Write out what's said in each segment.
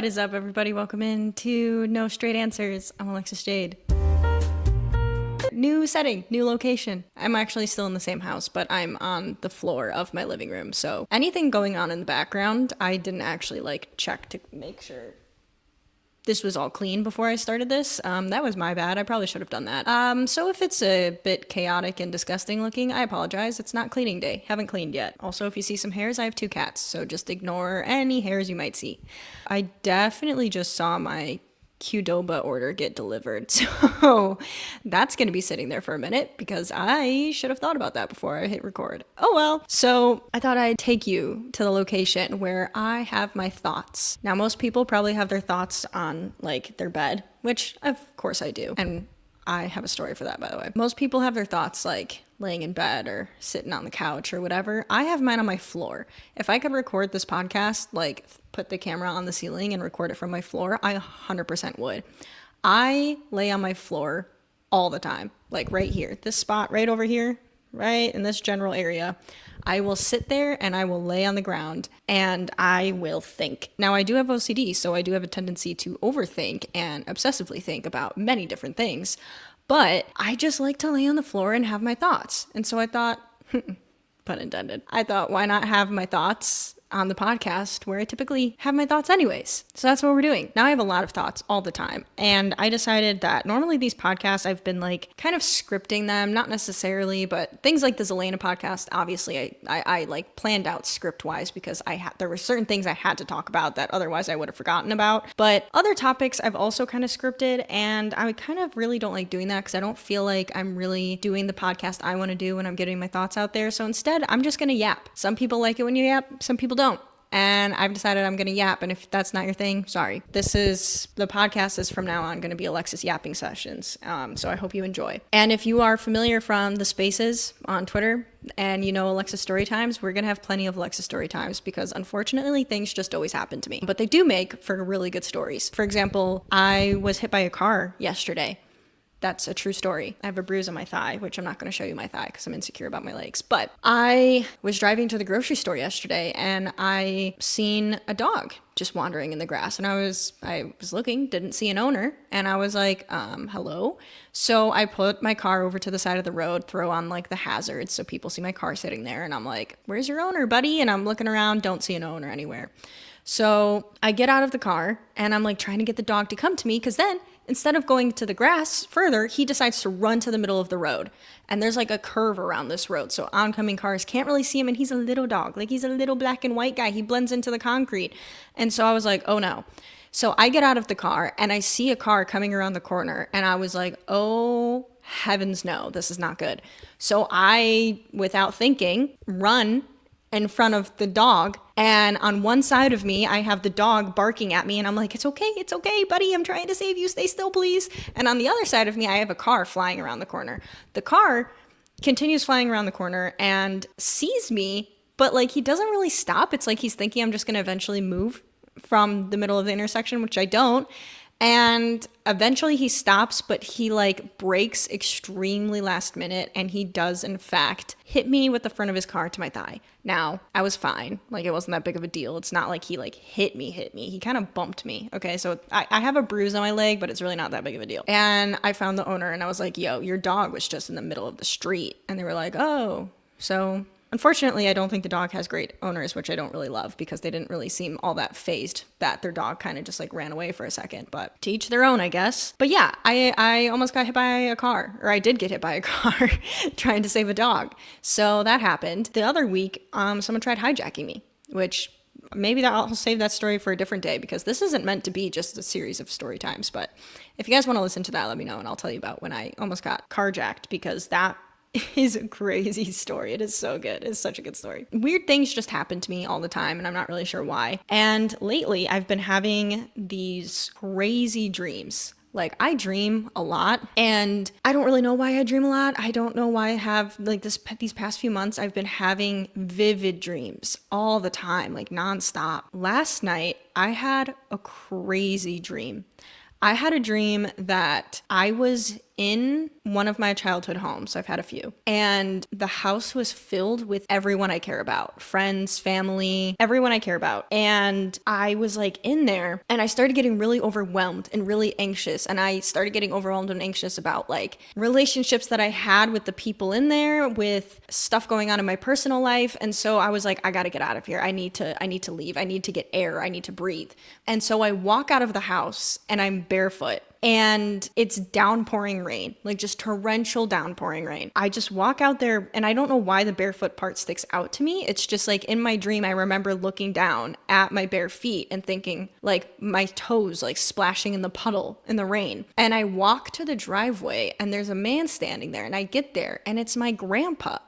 What is up, everybody? Welcome in to No Straight Answers. I'm Alexis Jade. New setting, new location. I'm actually still in the same house, but I'm on the floor of my living room. So anything going on in the background, I didn't actually check to make sure this was all clean before I started this. That was my bad. I probably should have done that. So if it's a bit chaotic and disgusting looking, I apologize. It's not cleaning day. Haven't cleaned yet. Also, if you see some hairs, I have 2 cats, so just ignore any hairs you might see. I definitely just saw my Qdoba order get delivered, so that's going to be sitting there for a minute because I should have thought about that before I hit record. Oh well. So I thought I'd take you to the location where I have my thoughts. Now, most people probably have their thoughts on their bed, which of course I do, and I have a story for that, by the way. Most people have their thoughts laying in bed or sitting on the couch or whatever. I have mine on my floor. If I could record this podcast, put the camera on the ceiling and record it from my floor, I 100% would. I lay on my floor all the time, right here, this spot right over here, right in this general area. I will sit there and I will lay on the ground and I will think. Now, I do have OCD, so I do have a tendency to overthink and obsessively think about many different things, but I just like to lay on the floor and have my thoughts. And so I thought, pun intended, I thought, why not have my thoughts on the podcast where I typically have my thoughts anyways. So that's what we're doing. Now I have a lot of thoughts all the time. And I decided that normally these podcasts, I've been kind of scripting them, not necessarily, but things like the Zelena podcast, obviously I planned out script wise because there were certain things I had to talk about that otherwise I would have forgotten about. But other topics I've also kind of scripted, and I kind of really don't like doing that because I don't feel like I'm really doing the podcast I want to do when I'm getting my thoughts out there. So instead, I'm just going to yap. Some people like it when you yap, some people don't. And I've decided I'm going to yap. And if that's not your thing, sorry. The podcast is from now on going to be Alexis yapping sessions. So I hope you enjoy. And if you are familiar from the spaces on Twitter and you know Alexis story times, we're going to have plenty of Alexis story times because unfortunately things just always happen to me. But they do make for really good stories. For example, I was hit by a car yesterday. That's a true story. I have a bruise on my thigh, which I'm not going to show you my thigh because I'm insecure about my legs. But I was driving to the grocery store yesterday and I seen a dog just wandering in the grass. And I was looking, didn't see an owner. And I was like, hello? So I put my car over to the side of the road, throw on the hazards so people see my car sitting there. And I'm like, where's your owner, buddy? And I'm looking around, don't see an owner anywhere. So I get out of the car and I'm trying to get the dog to come to me because then instead of going to the grass further, he decides to run to the middle of the road. And there's a curve around this road. So oncoming cars can't really see him. And he's a little dog. He's a little black and white guy. He blends into the concrete. And so I was like, oh no. So I get out of the car and I see a car coming around the corner. And I was like, oh heavens no, this is not good. So I, without thinking, run in front of the dog, and on one side of me I have the dog barking at me, and I'm like, it's okay buddy, I'm trying to save you, stay still please. And on the other side of me I have a car flying around the corner. The car continues flying around the corner and sees me, but he doesn't really stop. It's he's thinking I'm just going to eventually move from the middle of the intersection, which I don't. And eventually he stops, but he brakes extremely last minute, and he does in fact hit me with the front of his car to my thigh. Now, I was fine. It wasn't that big of a deal. It's not like he hit me. He kind of bumped me. Okay, so I have a bruise on my leg, but it's really not that big of a deal. And I found the owner and I was like, yo, your dog was just in the middle of the street. And they were like, oh, so... Unfortunately, I don't think the dog has great owners, which I don't really love because they didn't really seem all that fazed that their dog kind of just ran away for a second. But to each their own, I guess. But yeah, I almost got hit by a car, or I did get hit by a car trying to save a dog. So that happened. The other week, someone tried hijacking me, which maybe I'll save that story for a different day because this isn't meant to be just a series of story times. But if you guys want to listen to that, let me know and I'll tell you about when I almost got carjacked because that is a crazy story. It is so good. It's such a good story. Weird things just happen to me all the time and I'm not really sure why. And lately I've been having these crazy dreams. I dream a lot and I don't really know why I dream a lot. I don't know why I have these past few months I've been having vivid dreams all the time, nonstop. Last night I had a crazy dream. I had a dream that I was in one of my childhood homes. I've had a few. And the house was filled with everyone I care about. Friends, family, everyone I care about. And I was like in there and I started getting really overwhelmed and really anxious. And I started getting overwhelmed and anxious about like relationships that I had with the people in there, with stuff going on in my personal life. And so I was like, I gotta get out of here. I need to leave. I need to get air. I need to breathe. And so I walk out of the house and I'm barefoot. And it's downpouring rain, like just torrential downpouring rain. I just walk out there and I don't know why the barefoot part sticks out to me. It's just like in my dream, I remember looking down at my bare feet and thinking like my toes like splashing in the puddle in the rain. And I walk to the driveway and there's a man standing there and I get there and it's my grandpa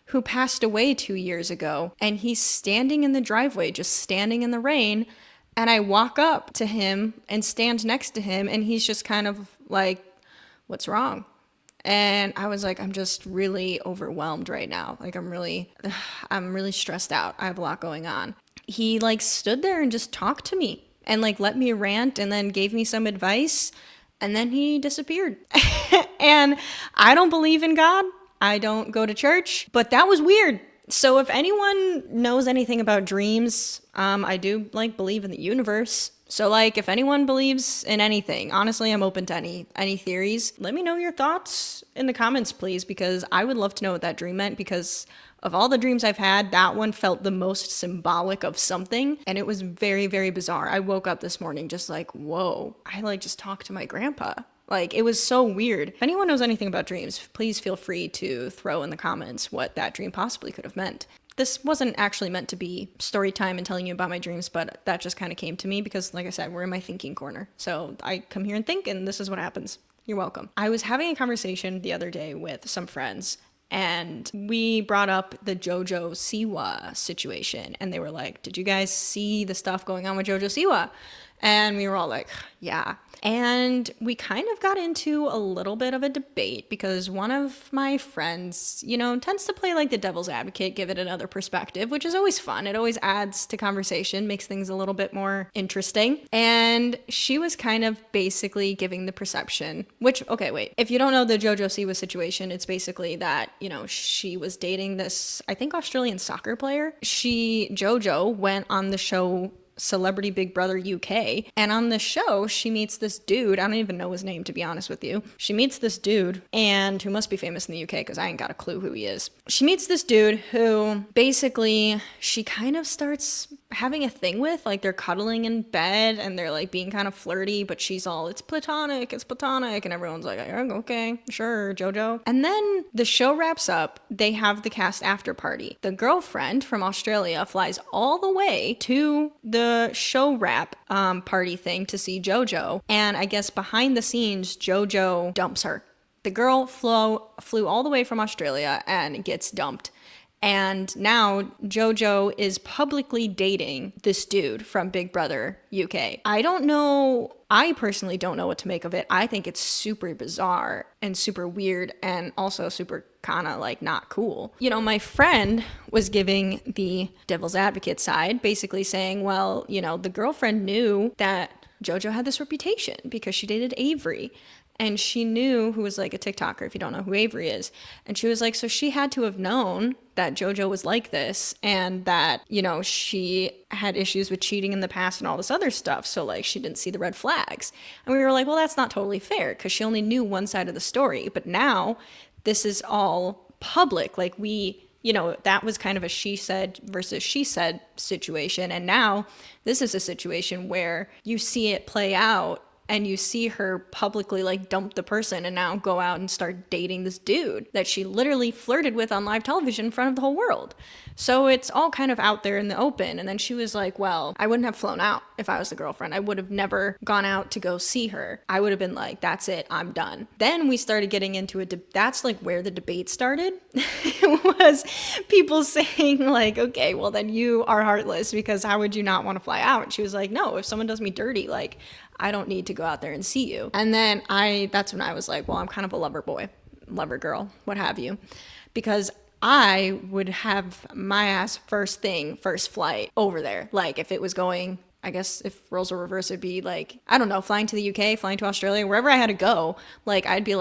who passed away 2 years ago. And he's standing in the driveway, just standing in the rain. And I walk up to him and stand next to him and he's just kind of like, what's wrong? And I was like, I'm just really overwhelmed right now. Like I'm really stressed out. I have a lot going on. He like stood there and just talked to me and like let me rant and then gave me some advice and then he disappeared. And I don't believe in God. I don't go to church, but that was weird. So if anyone knows anything about dreams, I do like believe in the universe. So like if anyone believes in anything, honestly, I'm open to any theories. Let me know your thoughts in the comments, please, because I would love to know what that dream meant, because of all the dreams I've had, that one felt the most symbolic of something. And it was very, very bizarre. I woke up this morning just like, whoa, I like just talked to my grandpa. Like, it was so weird. If anyone knows anything about dreams, please feel free to throw in the comments what that dream possibly could have meant. This wasn't actually meant to be story time and telling you about my dreams, but that just kind of came to me because, like I said, we're in my thinking corner. So I come here and think, and this is what happens. You're welcome. I was having a conversation the other day with some friends, and we brought up the JoJo Siwa situation, and they were like, did you guys see the stuff going on with JoJo Siwa? And we were all like, yeah. And we kind of got into a little bit of a debate because one of my friends, tends to play like the devil's advocate, give it another perspective, which is always fun. It always adds to conversation, makes things a little bit more interesting. And she was kind of basically giving the perception, which, okay, wait. If you don't know the JoJo Siwa situation, it's basically that, she was dating this, I think, Australian soccer player. JoJo went on the show Celebrity Big Brother UK, and on the show she meets this dude. I don't even know his name, to be honest with you. She meets this dude, and who must be famous in the UK because I ain't got a clue who he is. She meets this dude who basically she kind of starts having a thing with, like they're cuddling in bed and they're like being kind of flirty, but she's all, it's platonic, and everyone's like, okay, sure, JoJo. And then the show wraps up, they have the cast after party. The girlfriend from Australia flies all the way to the show wrap party thing to see JoJo, and I guess behind the scenes JoJo dumps her. The girl flew all the way from Australia and gets dumped. And now JoJo is publicly dating this dude from Big Brother UK. I personally don't know what to make of it. I think it's super bizarre and super weird and also super kind of like not cool. My friend was giving the devil's advocate side, basically saying, well, the girlfriend knew that JoJo had this reputation because she dated Avery. And she knew, who was like a TikToker, if you don't know who Avery is. And she was like, so she had to have known that JoJo was like this and that, she had issues with cheating in the past and all this other stuff. So like she didn't see the red flags. And we were like, well, that's not totally fair because she only knew one side of the story. But now this is all public. Like that was kind of a she said versus she said situation. And now this is a situation where you see it play out. And you see her publicly like dump the person and now go out and start dating this dude that she literally flirted with on live television in front of the whole world. So it's all kind of out there in the open. And then she was like, well, I wouldn't have flown out if I was the girlfriend. I would have never gone out to go see her. I would have been like, that's it, I'm done. Then we started getting into that's like where the debate started. It was people saying like, okay, well then you are heartless because how would you not want to fly out? And she was like, no, if someone does me dirty, like I don't need to go out there and see you. And then that's when I was like, well, I'm kind of a lover boy, lover girl, what have you. Because I would have my ass first flight over there. Like if it was going, I guess if roles were reversed, it'd be like, I don't know, flying to the UK, flying to Australia, wherever I had to go. Like, I'd be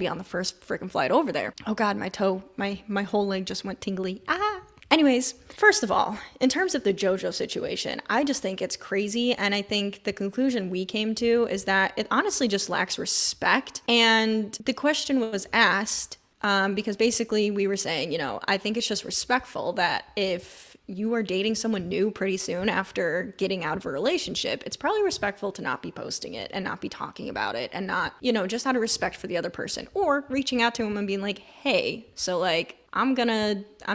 on the first freaking flight over there. Oh God, my toe, my whole leg just went tingly. Ah. Anyways, first of all, in terms of the JoJo situation, I just think it's crazy. And I think the conclusion we came to is that it honestly just lacks respect. And the question was asked because basically we were saying, I think it's just respectful that if you are dating someone new pretty soon after getting out of a relationship, it's probably respectful to not be posting it and not be talking about it and not, just out of respect for the other person, or reaching out to him and being like, hey, so like, I'm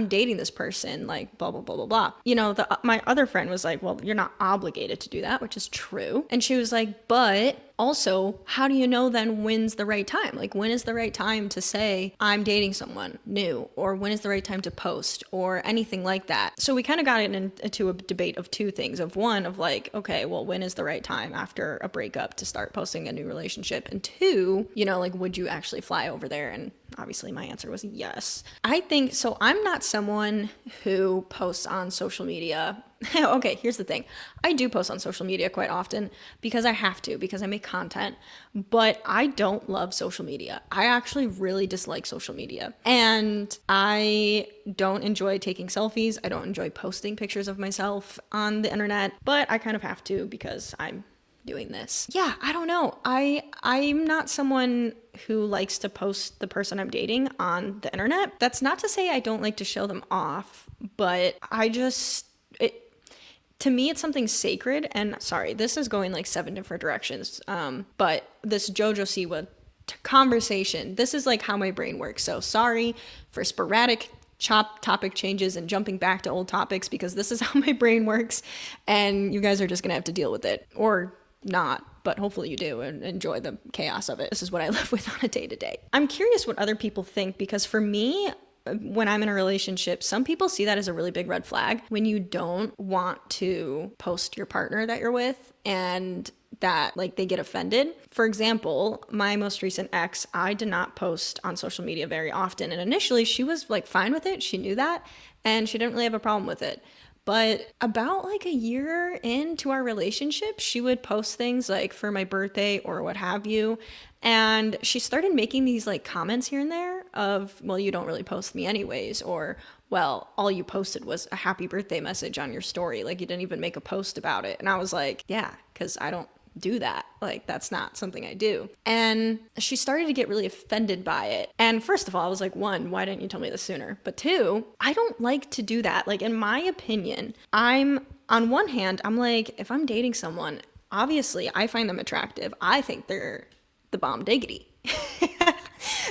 dating this person, like blah, blah, blah, blah, blah. My other friend was like, well, you're not obligated to do that, which is true. And she was like, but also, how do you know then when's the right time? Like, when is the right time to say I'm dating someone new, or when is the right time to post, or anything like that? So we kind of got into a debate of two things. Of one, of like, okay, well, when is the right time after a breakup to start posting a new relationship? And two, like, would you actually fly over there? And obviously my answer was yes. I think so. I'm not someone who posts on social media. Okay, here's the thing. I do post on social media quite often because I have to, because I make content, but I don't love social media. I actually really dislike social media. And I don't enjoy taking selfies. I don't enjoy posting pictures of myself on the internet, but I kind of have to because I'm doing this. Yeah, I don't know. I'm not someone who likes to post the person I'm dating on the internet. That's not to say I don't like to show them off, but to me, it's something sacred. And sorry, this is going like 7 different directions. But this JoJo Siwa conversation, this is like how my brain works. So sorry for sporadic topic changes and jumping back to old topics, because this is how my brain works. And you guys are just going to have to deal with it, or not, but hopefully you do and enjoy the chaos of it. This is what I live with on a day-to-day. I'm curious what other people think, because for me, when I'm in a relationship, some people see that as a really big red flag when you don't want to post your partner that you're with, and that like they get offended. For example, my most recent ex, I did not post on social media very often. And initially she was like fine with it. She knew that, and she didn't really have a problem with it. But about like a year into our relationship, she would post things like for my birthday or what have you. And she started making these like comments here and there of, well, you don't really post me anyways. Or, well, all you posted was a happy birthday message on your story. Like, you didn't even make a post about it. And I was like, yeah, because I don't do that. Like, that's not something I do. And she started to get really offended by it. And first of all, I was like, one, why didn't you tell me this sooner? But two, I don't like to do that. Like, in my opinion, on one hand, I'm like, if I'm dating someone, obviously I find them attractive. I think they're the bomb diggity.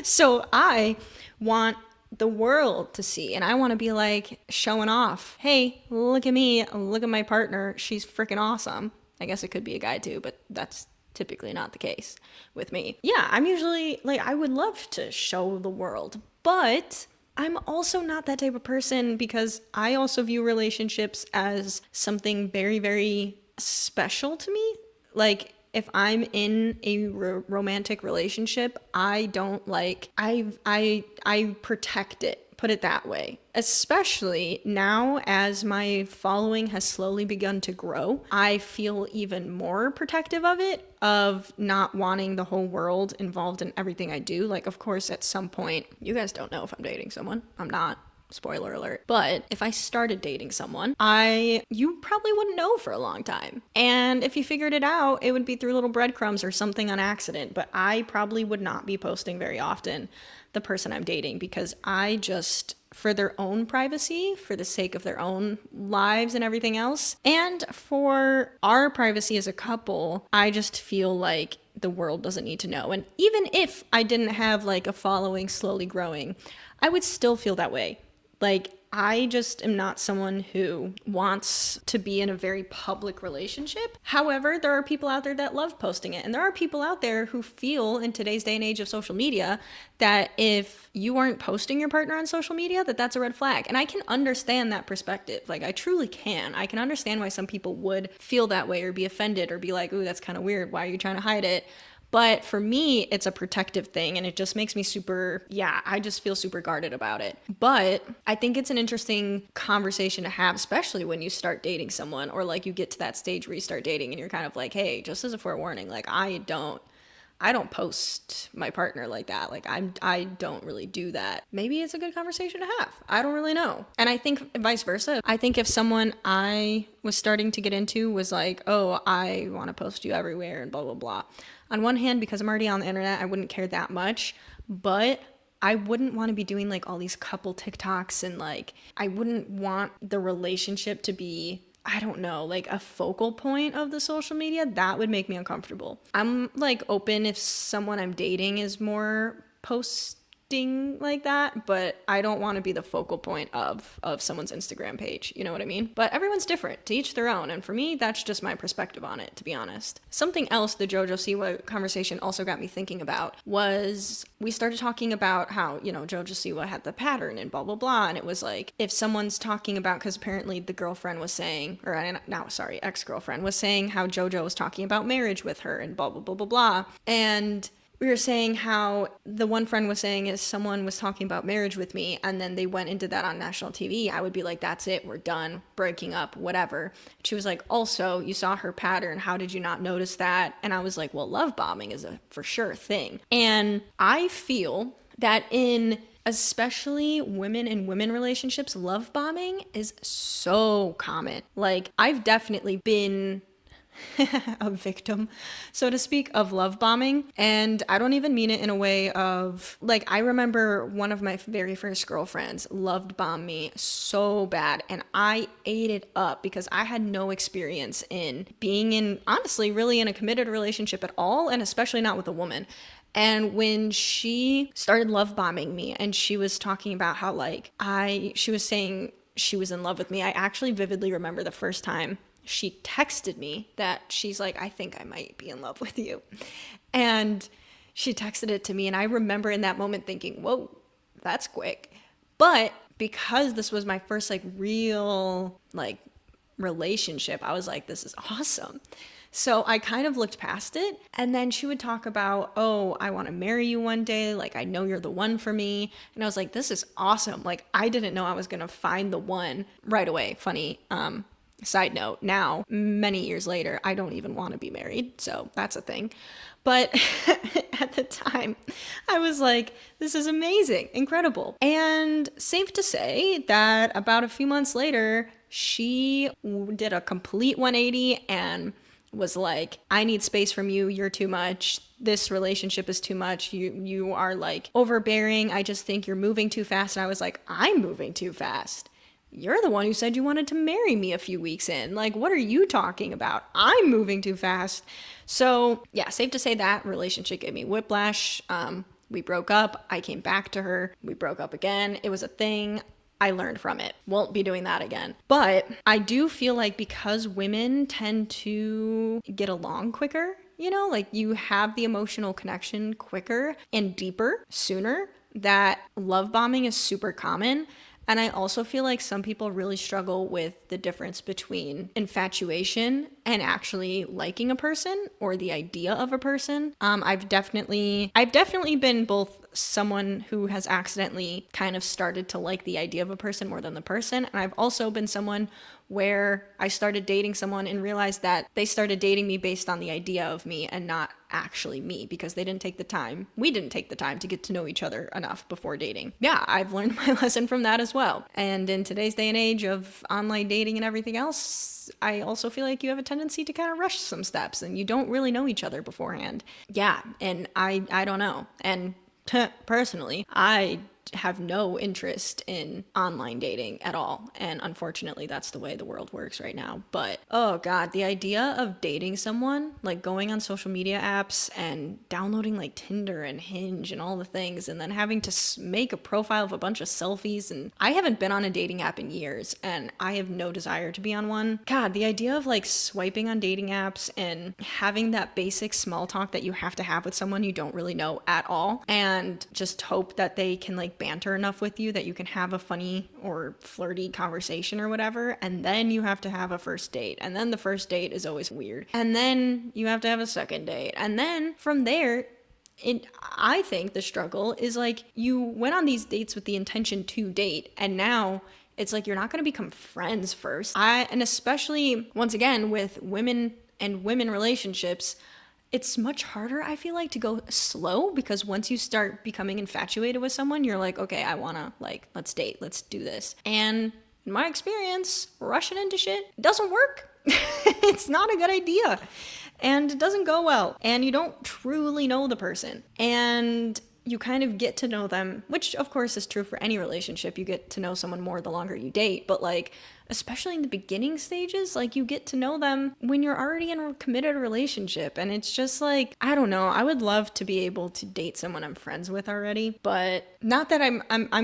So I want the world to see, and I want to be like showing off, hey, look at me, look at my partner, she's freaking awesome. I guess it could be a guy too, but that's typically not the case with me. Yeah, I'm usually like, I would love to show the world, but I'm also not that type of person, because I also view relationships as something very, very special to me. Like, if I'm in a romantic relationship, I don't like, I protect it. Put it that way. Especially now, as my following has slowly begun to grow, I feel even more protective of it, of not wanting the whole world involved in everything I do. Like, of course, at some point, you guys don't know if I'm dating someone. I'm not. Spoiler alert. But if I started dating someone, you probably wouldn't know for a long time. And if you figured it out, it would be through little breadcrumbs or something on accident. But I probably would not be posting very often the person I'm dating, because I just, for their own privacy, for the sake of their own lives and everything else, and for our privacy as a couple, I just feel like the world doesn't need to know. And even if I didn't have like a following slowly growing, I would still feel that way. Like, I just am not someone who wants to be in a very public relationship. However, there are people out there that love posting it. And there are people out there who feel, in today's day and age of social media, that if you aren't posting your partner on social media, that's a red flag. And I can understand that perspective. Like, I truly can. I can understand why some people would feel that way or be offended or be like, ooh, that's kind of weird. Why are you trying to hide it? But for me, it's a protective thing and it just makes me super, yeah, I just feel super guarded about it. But I think it's an interesting conversation to have, especially when you start dating someone or like you get to that stage where you start dating and you're kind of like, hey, just as a forewarning, like I don't post my partner like that. Like I don't really do that. Maybe it's a good conversation to have. I don't really know. And I think vice versa. I think if someone I was starting to get into was like, oh, I want to post you everywhere and blah, blah, blah. On one hand, because I'm already on the internet, I wouldn't care that much. But I wouldn't want to be doing like all these couple TikToks and like I wouldn't want the relationship to be, I don't know, like a focal point of the social media. That would make me uncomfortable. I'm like open if someone I'm dating is more posting like that, but I don't want to be the focal point of someone's Instagram page. You know what I mean? But everyone's different, to each their own. And for me, that's just my perspective on it, to be honest. Something else the JoJo Siwa conversation also got me thinking about was we started talking about how, you know, JoJo Siwa had the pattern and blah, blah, blah. And it was like, if someone's talking about, because apparently the girlfriend was saying, ex-girlfriend was saying how JoJo was talking about marriage with her and blah, blah, blah, blah, blah. And we were saying how the one friend was saying is someone was talking about marriage with me and then they went and did that on national TV, I would be like, that's it, we're done, breaking up, whatever. She was like, also, you saw her pattern, how did you not notice that? And I was like, well, love bombing is a for sure thing. And I feel that in especially women in women relationships, love bombing is so common. Like, I've definitely been a victim, so to speak, of love bombing. And I don't even mean it in a way of like, I remember one of my very first girlfriends loved bombed me so bad and I ate it up because I had no experience in being in, honestly, really in a committed relationship at all, and especially not with a woman. And when she started love bombing me and she was talking about how like she was saying she was in love with me, I actually vividly remember the first time she texted me that she's like, I think I might be in love with you. And she texted it to me. And I remember in that moment thinking, whoa, that's quick. But because this was my first like real like relationship, I was like, this is awesome. So I kind of looked past it. And then she would talk about, oh, I want to marry you one day. Like, I know you're the one for me. And I was like, this is awesome. Like, I didn't know I was going to find the one right away. Funny, side note, now, many years later, I don't even want to be married. So that's a thing. But at the time, I was like, this is amazing, incredible. And safe to say that about a few months later, she did a complete 180 and was like, I need space from you. You're too much. This relationship is too much. You are like overbearing. I just think you're moving too fast. And I was like, I'm moving too fast. You're the one who said you wanted to marry me a few weeks in. Like, what are you talking about? I'm moving too fast. So yeah, safe to say that relationship gave me whiplash. We broke up. I came back to her. We broke up again. It was a thing. I learned from it. Won't be doing that again. But I do feel like because women tend to get along quicker, you know, like you have the emotional connection quicker and deeper sooner, that love bombing is super common. And I also feel like some people really struggle with the difference between infatuation and actually liking a person or the idea of a person. I've definitely been both someone who has accidentally kind of started to like the idea of a person more than the person. And I've also been someone where I started dating someone and realized that they started dating me based on the idea of me and not actually me, because we didn't take the time to get to know each other enough before dating. Yeah, I've learned my lesson from that as well. And in today's day and age of online dating and everything else, I also feel like you have a tendency to kind of rush some steps and you don't really know each other beforehand. Yeah, and I don't know. And personally, I have no interest in online dating at all. And unfortunately, that's the way the world works right now. But oh God, the idea of dating someone, like going on social media apps and downloading like Tinder and Hinge and all the things, and then having to make a profile of a bunch of selfies. And I haven't been on a dating app in years and I have no desire to be on one. God, the idea of like swiping on dating apps and having that basic small talk that you have to have with someone you don't really know at all, and just hope that they can like like banter enough with you that you can have a funny or flirty conversation or whatever. And then you have to have a first date. And then the first date is always weird. And then you have to have a second date. And then from there, I think the struggle is like you went on these dates with the intention to date, and now it's like you're not going to become friends first. And especially once again with women and women relationships, it's much harder, I feel like, to go slow, because once you start becoming infatuated with someone, you're like, okay, I want to, like, let's date, let's do this. And in my experience, rushing into shit doesn't work. It's not a good idea. And it doesn't go well. And you don't truly know the person. And you kind of get to know them, which of course is true for any relationship. You get to know someone more the longer you date. But like, especially in the beginning stages, like you get to know them when you're already in a committed relationship. And it's just like, I don't know. I would love to be able to date someone I'm friends with already. But not that I'm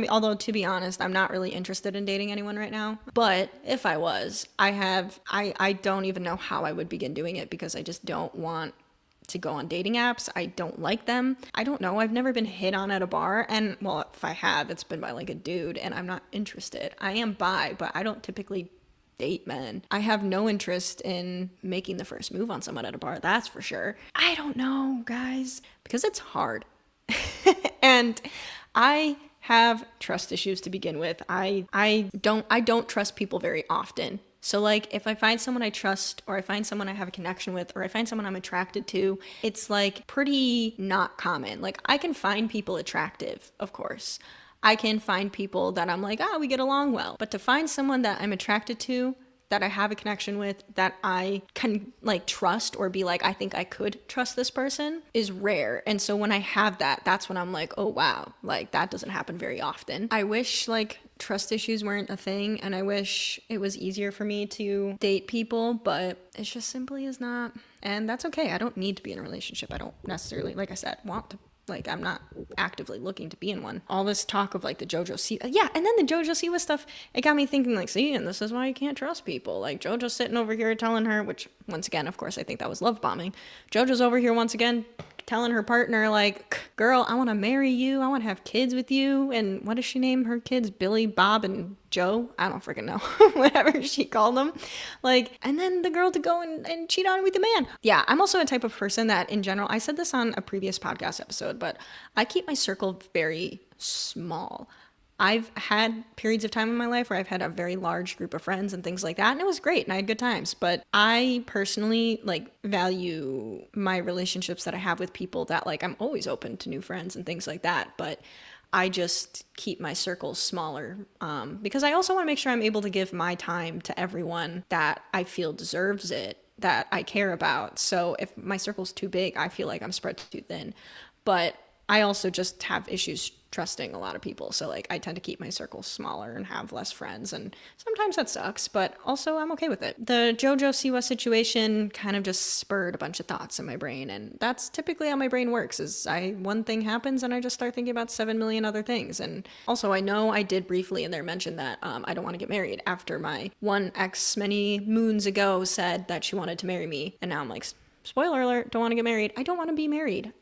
although to be honest, I'm not really interested in dating anyone right now. But if I was, I don't even know how I would begin doing it, because I just don't want to go on dating apps. I don't like them. I don't know. I've never been hit on at a bar. And well, if I have, it's been by like a dude, and I'm not interested. I am bi, but I don't typically date men. I have no interest in making the first move on someone at a bar. That's for sure. I don't know, guys, because it's hard. And I have trust issues to begin with. I don't trust people very often. So like if I find someone I trust, or I find someone I have a connection with, or I find someone I'm attracted to, it's like pretty not common. Like I can find people attractive, of course. I can find people that I'm like, we get along well. But to find someone that I'm attracted to, that I have a connection with, that I can like trust, or be like, I think I could trust this person, is rare. And so when I have that, that's when I'm like, oh wow, like that doesn't happen very often. I wish like trust issues weren't a thing, and I wish it was easier for me to date people, but it just simply is not. And that's okay. I don't need to be in a relationship. I don't necessarily, like I said, want to. Like, I'm not actively looking to be in one. All this talk of, like, the JoJo Siwa. Yeah, and then the JoJo Siwa stuff, it got me thinking, like, see, and this is why you can't trust people. Like, JoJo's sitting over here telling her, which, once again, of course, I think that was love bombing. JoJo's over here, once again, telling her partner, like, girl, I want to marry you. I want to have kids with you. And what does she name her kids? Billy, Bob, and Joe? I don't freaking know. Whatever she called them. Like, and then the girl to go and cheat on with the man. Yeah, I'm also a type of person that, in general, I said this on a previous podcast episode, but I keep my circle very small. I've had periods of time in my life where I've had a very large group of friends and things like that, and it was great, and I had good times. But I personally, like, value my relationships that I have with people that, like, I'm always open to new friends and things like that, but I just keep my circles smaller, because I also want to make sure I'm able to give my time to everyone that I feel deserves it, that I care about. So if my circle's too big, I feel like I'm spread too thin. But I also just have issues trusting a lot of people. So like I tend to keep my circle smaller and have less friends. And sometimes that sucks, but also I'm okay with it. The JoJo Siwa situation kind of just spurred a bunch of thoughts in my brain. And that's typically how my brain works, is one thing happens and I just start thinking about 7 million other things. And also I know I did briefly in there mention that I don't want to get married, after my one ex many moons ago said that she wanted to marry me. And now I'm like, spoiler alert, don't want to get married. I don't want to be married.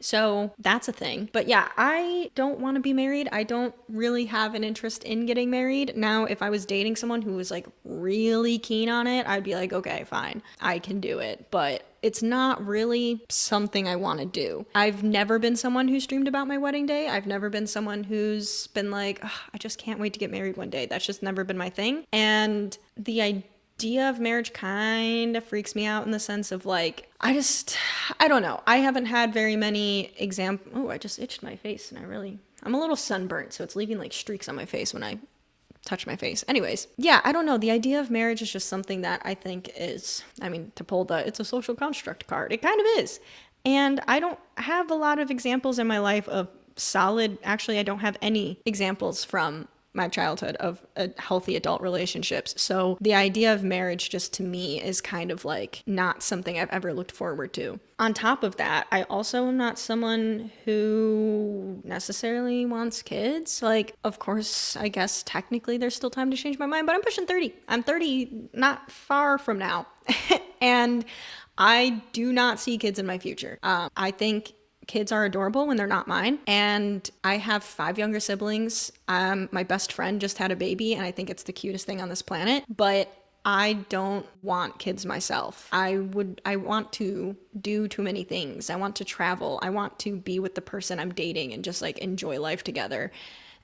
So that's a thing. But yeah, I don't want to be married. I don't really have an interest in getting married. Now, if I was dating someone who was like really keen on it, I'd be like, okay, fine, I can do it. But it's not really something I want to do. I've never been someone who's dreamed about my wedding day. I've never been someone who's been like, I just can't wait to get married one day. That's just never been my thing. And the idea of marriage kind of freaks me out, in the sense of like, I don't know. I haven't had very many examples. Oh, I just itched my face, and I'm a little sunburnt, so it's leaving like streaks on my face when I touch my face. Anyways, yeah, I don't know. The idea of marriage is just something that I think is, to pull it's a social construct card. It kind of is. And I don't have a lot of examples in my life of actually, I don't have any examples from my childhood of healthy adult relationships. So the idea of marriage, just to me, is kind of like not something I've ever looked forward to. On top of that, I also am not someone who necessarily wants kids. Like, of course, I guess technically there's still time to change my mind, but I'm pushing 30. I'm 30 not far from now. And I do not see kids in my future. I think kids are adorable when they're not mine. And I have 5 younger siblings. My best friend just had a baby, and I think it's the cutest thing on this planet. But I don't want kids myself. I want to do too many things. I want to travel. I want to be with the person I'm dating and just like enjoy life together.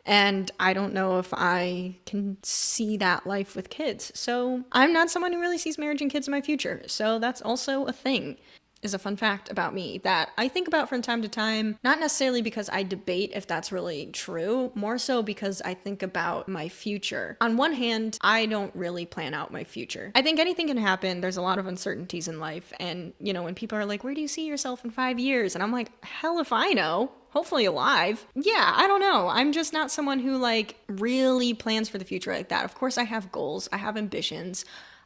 And I don't know if I can see that life with kids. So I'm not someone who really sees marriage and kids in my future. So that's also a thing. Is a fun fact about me that I think about from time to time, not necessarily because I debate if that's really true, more so because I think about my future. On one hand, I don't really plan out my future. I think anything can happen. There's a lot of uncertainties in life. And, you know, when people are like, where do you see yourself in 5 years? And I'm like, hell if I know. Hopefully alive. Yeah, I don't know. I'm just not someone who like really plans for the future like that. Of course, I have goals. I have ambitions.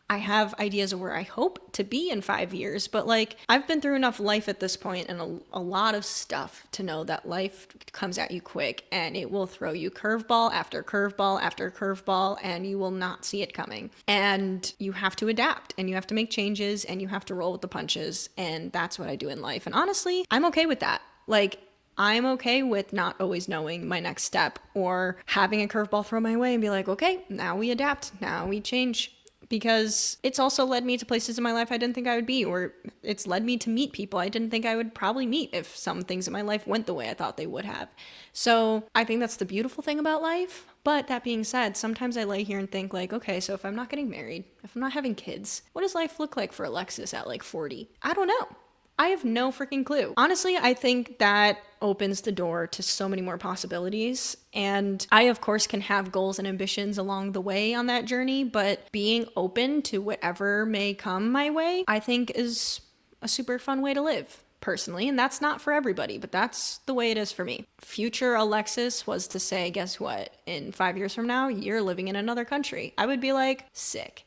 I have ideas of where I hope to be in 5 years, but like I've been through enough life at this point and a lot of stuff to know that life comes at you quick and it will throw you curveball after curveball after curveball and you will not see it coming. And you have to adapt and you have to make changes and you have to roll with the punches. And that's what I do in life. And honestly, I'm okay with that. Like, I'm okay with not always knowing my next step or having a curveball thrown my way and be like, okay, now we adapt, now we change. Because it's also led me to places in my life I didn't think I would be, or it's led me to meet people I didn't think I would probably meet if some things in my life went the way I thought they would have. So I think that's the beautiful thing about life. But that being said, sometimes I lay here and think like, okay, so if I'm not getting married, if I'm not having kids, what does life look like for Alexis at like 40? I don't know. I have no freaking clue. Honestly, I think that opens the door to so many more possibilities. And I, of course, can have goals and ambitions along the way on that journey, but being open to whatever may come my way, I think is a super fun way to live. Personally, and that's not for everybody, but that's the way it is for me. Future Alexis was to say, guess what? In 5 years from now, you're living in another country. I would be like, sick.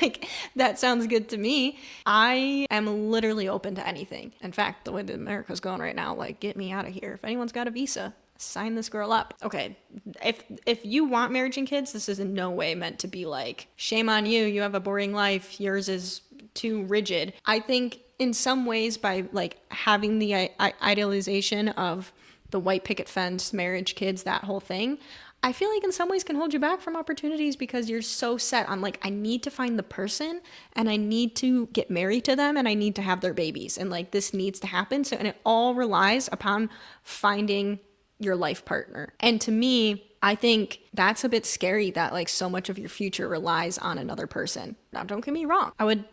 Like, that sounds good to me. I am literally open to anything. In fact, the way that America's going right now, like, get me out of here. If anyone's got a visa, sign this girl up. Okay, if you want marriage and kids, this is in no way meant to be like, shame on you, you have a boring life, yours is too rigid. I think in some ways by like having the idealization of the white picket fence, marriage, kids, that whole thing, I feel like in some ways can hold you back from opportunities because you're so set on like, I need to find the person and I need to get married to them and I need to have their babies and like this needs to happen. So, and it all relies upon finding your life partner. And to me, I think that's a bit scary that like so much of your future relies on another person. Now, don't get me wrong. I would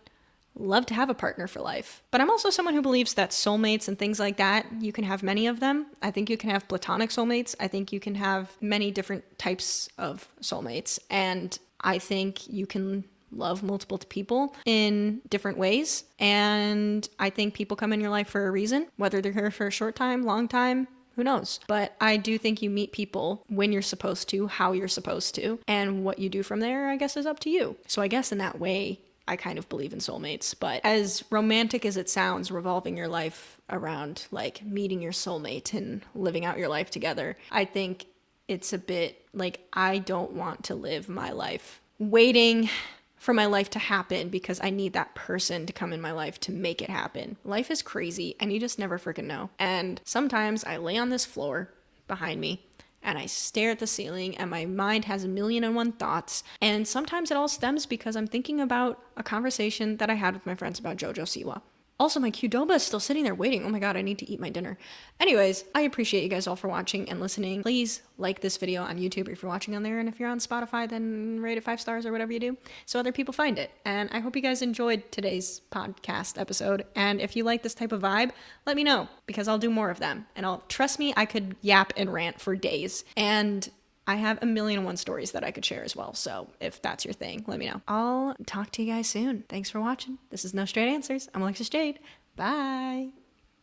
love to have a partner for life. But I'm also someone who believes that soulmates and things like that, you can have many of them. I think you can have platonic soulmates. I think you can have many different types of soulmates. And I think you can love multiple people in different ways. And I think people come in your life for a reason, whether they're here for a short time, long time, who knows? But I do think you meet people when you're supposed to, how you're supposed to, and what you do from there, I guess, is up to you. So I guess in that way, I kind of believe in soulmates, but as romantic as it sounds, revolving your life around like meeting your soulmate and living out your life together, I think it's a bit like I don't want to live my life waiting for my life to happen because I need that person to come in my life to make it happen. Life is crazy and you just never freaking know. And sometimes I lay on this floor behind me and I stare at the ceiling and my mind has 1,000,001 thoughts. And sometimes it all stems because I'm thinking about a conversation that I had with my friends about JoJo Siwa. Also, my Qdoba is still sitting there waiting. Oh my god, I need to eat my dinner. Anyways, I appreciate you guys all for watching and listening. Please like this video on YouTube if you're watching on there. And if you're on Spotify, then rate it 5 stars or whatever you do so other people find it. And I hope you guys enjoyed today's podcast episode. And if you like this type of vibe, let me know because I'll do more of them. And trust me, I could yap and rant for days. And I have 1,000,001 stories that I could share as well. So if that's your thing, let me know. I'll talk to you guys soon. Thanks for watching. This is No Straight Answers. I'm Alexis Jade. Bye.